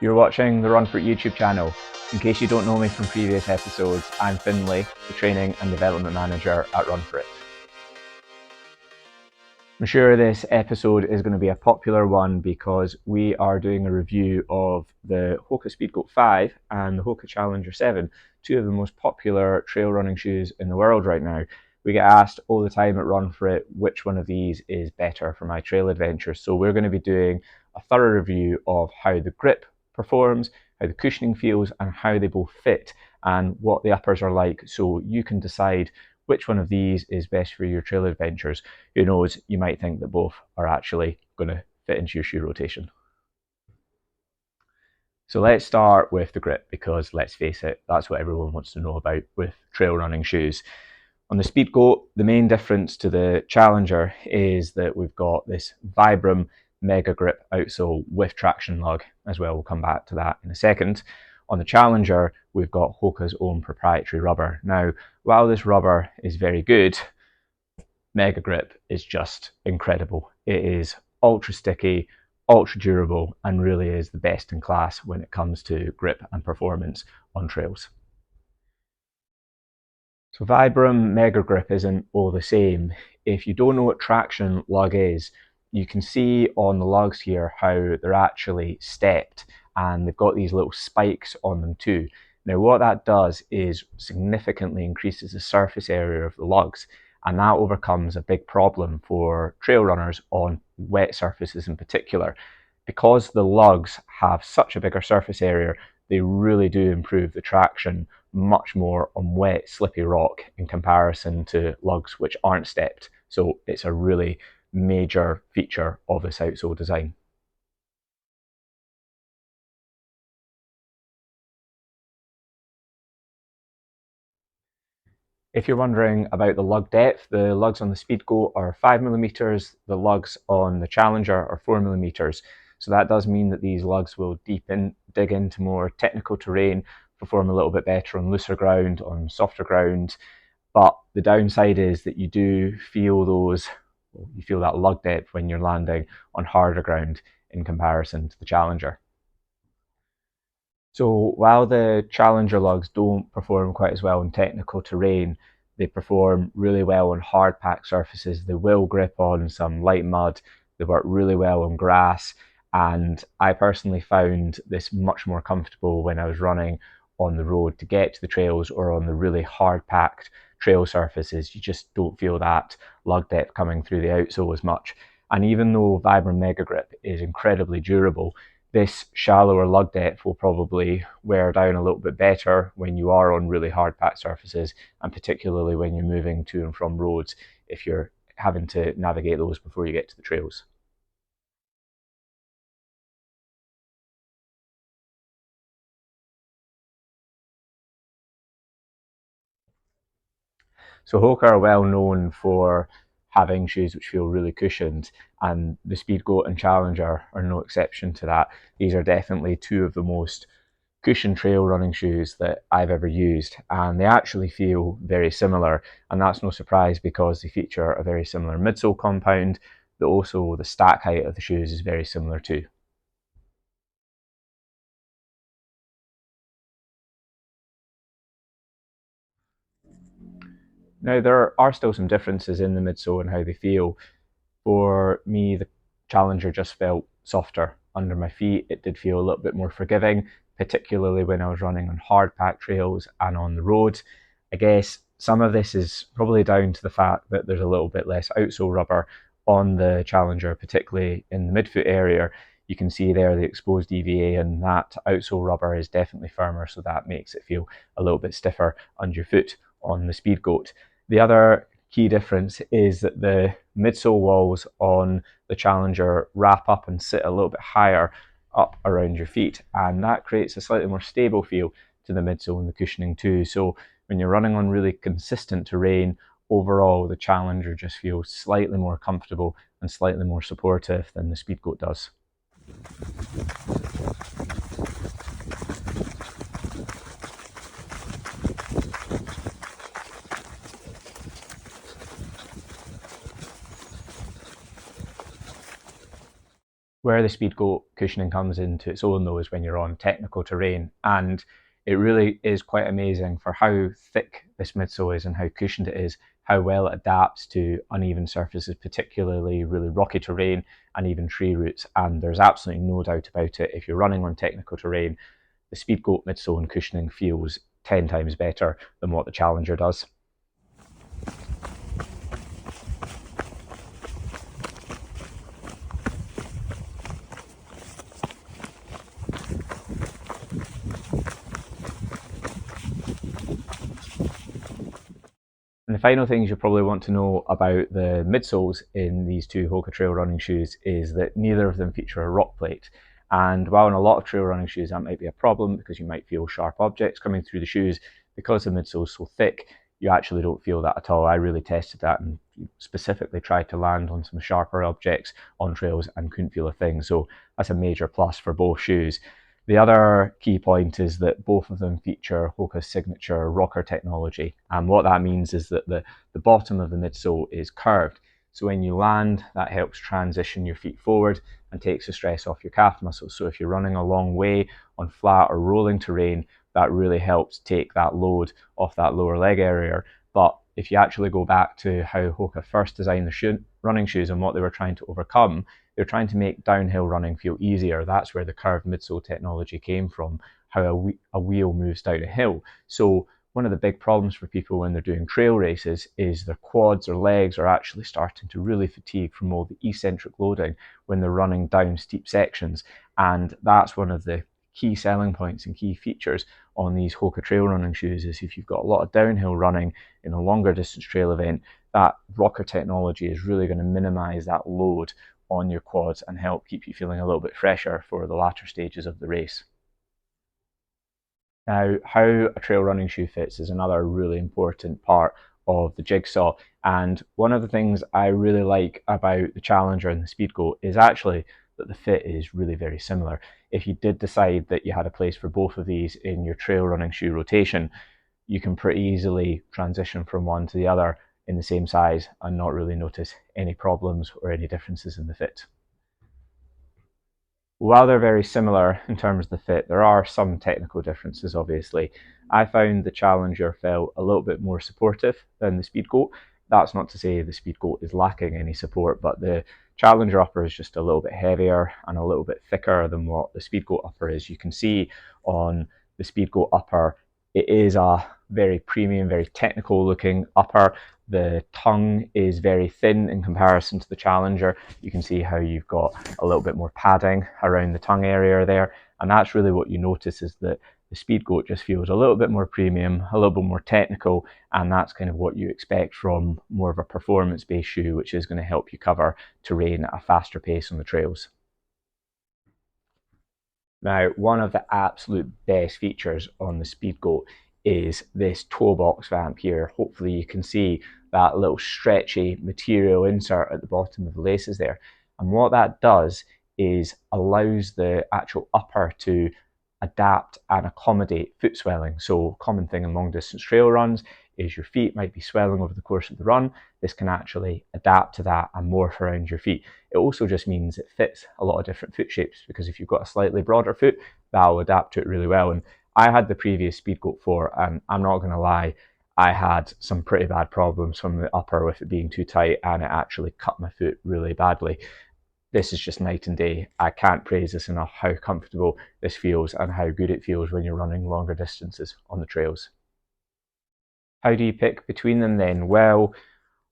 You're watching the Run For It YouTube channel. In case you don't know me from previous episodes, I'm Finlay, the Training and Development Manager at Run For It. I'm sure this episode is going to be a popular one because we are doing a review of the HOKA Speedgoat 5 and the HOKA Challenger 7, two of the most popular trail running shoes in the world right now. We get asked all the time at Run For It which one of these is better for my trail adventures. So we're going to be doing a thorough review of how the grip performs, how the cushioning feels, and how they both fit, and what the uppers are like, so you can decide which one of these is best for your trail adventures. Who knows, you might think that both are actually going to fit into your shoe rotation. So let's start with the grip, because let's face it, that's what everyone wants to know about with trail running shoes. On the Speedgoat, the main difference to the Challenger is that we've got this Vibram Megagrip outsole with traction lug as well. We'll come back to that in a second. On the Challenger, we've got HOKA's own proprietary rubber. Now, while this rubber is very good, Megagrip is just incredible. It is ultra sticky, ultra durable, and really is the best in class when it comes to grip and performance on trails. So Vibram Megagrip isn't all the same. If you don't know what traction lug is, you can see on the lugs here how they're actually stepped, and they've got these little spikes on them too. Now what that does is significantly increases the surface area of the lugs, and that overcomes a big problem for trail runners on wet surfaces in particular. Because the lugs have such a bigger surface area, they really do improve the traction much more on wet, slippy rock in comparison to lugs which aren't stepped. So it's a really major feature of this outsole design. If you're wondering about the lug depth, the lugs on the Speedgoat are 5mm, the lugs on the Challenger are 4mm. So that does mean that these lugs will dig into more technical terrain, perform a little bit better on looser ground, on softer ground. But the downside is that you do feel that lug depth when you're landing on harder ground in comparison to the Challenger. So while the Challenger lugs don't perform quite as well in technical terrain, they perform really well on hard packed surfaces. They will grip on some light mud, they work really well on grass, and I personally found this much more comfortable when I was running on the road to get to the trails, or on the really hard packed trail surfaces. You just don't feel that lug depth coming through the outsole as much. And even though Vibram Megagrip is incredibly durable, this shallower lug depth will probably wear down a little bit better when you are on really hard packed surfaces, and particularly when you're moving to and from roads, if you're having to navigate those before you get to the trails. So HOKA are well known for having shoes which feel really cushioned, and the Speedgoat and Challenger are no exception to that. These are definitely two of the most cushioned trail running shoes that I've ever used, and they actually feel very similar, and that's no surprise because they feature a very similar midsole compound. Also the stack height of the shoes is very similar too. Now, there are still some differences in the midsole and how they feel. For me, the Challenger just felt softer under my feet. It did feel a little bit more forgiving, particularly when I was running on hard packed trails and on the road. I guess some of this is probably down to the fact that there's a little bit less outsole rubber on the Challenger, particularly in the midfoot area. You can see there the exposed EVA, and that outsole rubber is definitely firmer, so that makes it feel a little bit stiffer under your foot on the Speedgoat. The other key difference is that the midsole walls on the Challenger wrap up and sit a little bit higher up around your feet, and that creates a slightly more stable feel to the midsole and the cushioning too. So when you're running on really consistent terrain, overall the Challenger just feels slightly more comfortable and slightly more supportive than the Speedgoat does. Where the Speedgoat cushioning comes into its own though is when you're on technical terrain, and it really is quite amazing for how thick this midsole is and how cushioned it is, how well it adapts to uneven surfaces, particularly really rocky terrain and even tree roots. And there's absolutely no doubt about it, if you're running on technical terrain, the Speedgoat midsole and cushioning feels 10 times better than what the Challenger does. And the final things you probably want to know about the midsoles in these two HOKA trail running shoes is that neither of them feature a rock plate. And while in a lot of trail running shoes that might be a problem because you might feel sharp objects coming through the shoes, because the midsole is so thick, you actually don't feel that at all. I really tested that and specifically tried to land on some sharper objects on trails and couldn't feel a thing. So that's a major plus for both shoes. The other key point is that both of them feature HOKA's signature rocker technology. And what that means is that the bottom of the midsole is curved. So when you land, that helps transition your feet forward and takes the stress off your calf muscles. So if you're running a long way on flat or rolling terrain, that really helps take that load off that lower leg area. But if you actually go back to how HOKA first designed the running shoes and what they were trying to overcome, they're trying to make downhill running feel easier. That's where the curved midsole technology came from, how a wheel moves down a hill. So one of the big problems for people when they're doing trail races is their quads or legs are actually starting to really fatigue from all the eccentric loading when they're running down steep sections. And that's one of the key selling points and key features on these HOKA trail running shoes is if you've got a lot of downhill running in a longer distance trail event, that rocker technology is really going to minimize that load on your quads and help keep you feeling a little bit fresher for the latter stages of the race. Now, how a trail running shoe fits is another really important part of the jigsaw. And one of the things I really like about the Challenger and the Speedgoat is actually that the fit is really very similar. If you did decide that you had a place for both of these in your trail running shoe rotation, you can pretty easily transition from one to the other in the same size and not really notice any problems or any differences in the fit. While they're very similar in terms of the fit, there are some technical differences, obviously. I found the Challenger felt a little bit more supportive than the Speedgoat. That's not to say the Speedgoat is lacking any support, but the Challenger upper is just a little bit heavier and a little bit thicker than what the Speedgoat upper is. You can see on the Speedgoat upper, it is a very premium, very technical looking upper. The tongue is very thin in comparison to the Challenger. You can see how you've got a little bit more padding around the tongue area there. And that's really what you notice is that the Speedgoat just feels a little bit more premium, a little bit more technical, and that's kind of what you expect from more of a performance-based shoe, which is going to help you cover terrain at a faster pace on the trails. Now, one of the absolute best features on the Speedgoat is this toe box vamp here. Hopefully you can see that little stretchy material insert at the bottom of the laces there. And what that does is allows the actual upper to adapt and accommodate foot swelling. So a common thing in long distance trail runs is your feet might be swelling over the course of the run. This can actually adapt to that and morph around your feet. It also just means it fits a lot of different foot shapes, because if you've got a slightly broader foot, that'll adapt to it really well. And I had the previous Speedgoat 4, and I'm not going to lie, I had some pretty bad problems from the upper with it being too tight, and it actually cut my foot really badly. This is just night and day. I can't praise this enough, how comfortable this feels and how good it feels when you're running longer distances on the trails. How do you pick between them then? Well,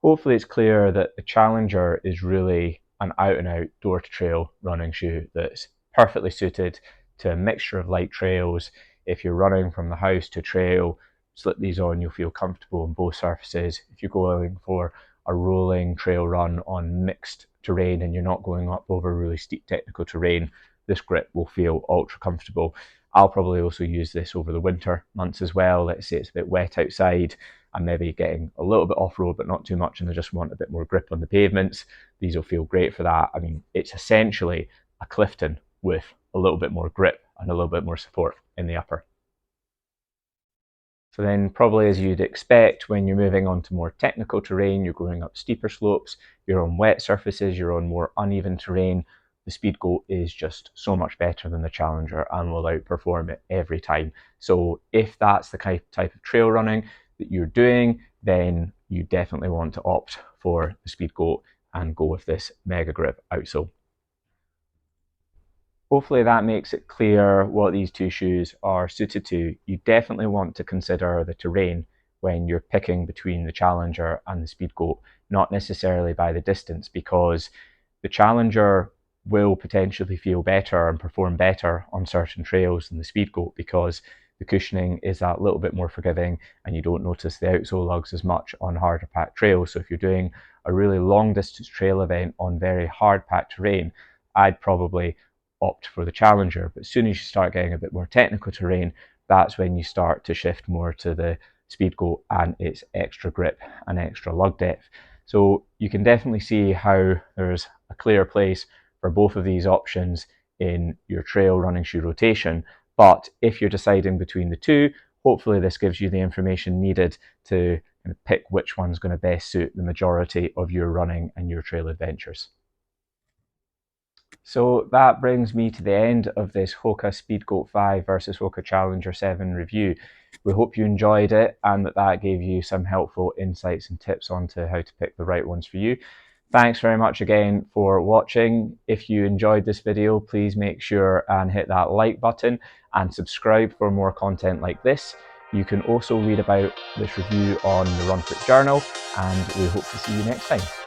hopefully it's clear that the Challenger is really an out-and-out door-to-trail running shoe that's perfectly suited to a mixture of light trails. If you're running from the house to trail, slip these on, you'll feel comfortable on both surfaces. If you're going for a rolling trail run on mixed terrain and you're not going up over really steep technical terrain, this grip will feel ultra comfortable. I'll probably also use this over the winter months as well. Let's say it's a bit wet outside, I'm maybe getting a little bit off-road but not too much and I just want a bit more grip on the pavements. These will feel great for that. I mean, it's essentially a Clifton with a little bit more grip and a little bit more support in the upper. So then probably as you'd expect, when you're moving on to more technical terrain, you're going up steeper slopes, you're on wet surfaces, you're on more uneven terrain, the Speedgoat is just so much better than the Challenger and will outperform it every time. So if that's the type of trail running that you're doing, then you definitely want to opt for the Speedgoat and go with this Megagrip outsole. Hopefully that makes it clear what these two shoes are suited to. You definitely want to consider the terrain when you're picking between the Challenger and the Speedgoat, not necessarily by the distance, because the Challenger will potentially feel better and perform better on certain trails than the Speedgoat because the cushioning is that little bit more forgiving and you don't notice the outsole lugs as much on harder packed trails. So if you're doing a really long distance trail event on very hard packed terrain, I'd probably opt for the Challenger. But as soon as you start getting a bit more technical terrain, that's when you start to shift more to the Speedgoat and its extra grip and extra lug depth. So you can definitely see how there's a clear place for both of these options in your trail running shoe rotation. But if you're deciding between the two, hopefully this gives you the information needed to pick which one's going to best suit the majority of your running and your trail adventures. So that brings me to the end of this HOKA Speedgoat 5 versus HOKA Challenger 7 review. We hope you enjoyed it and that gave you some helpful insights and tips onto how to pick the right ones for you. Thanks very much again for watching. If you enjoyed this video, please make sure and hit that like button and subscribe for more content like this. You can also read about this review on the Run Fit Journal, and we hope to see you next time.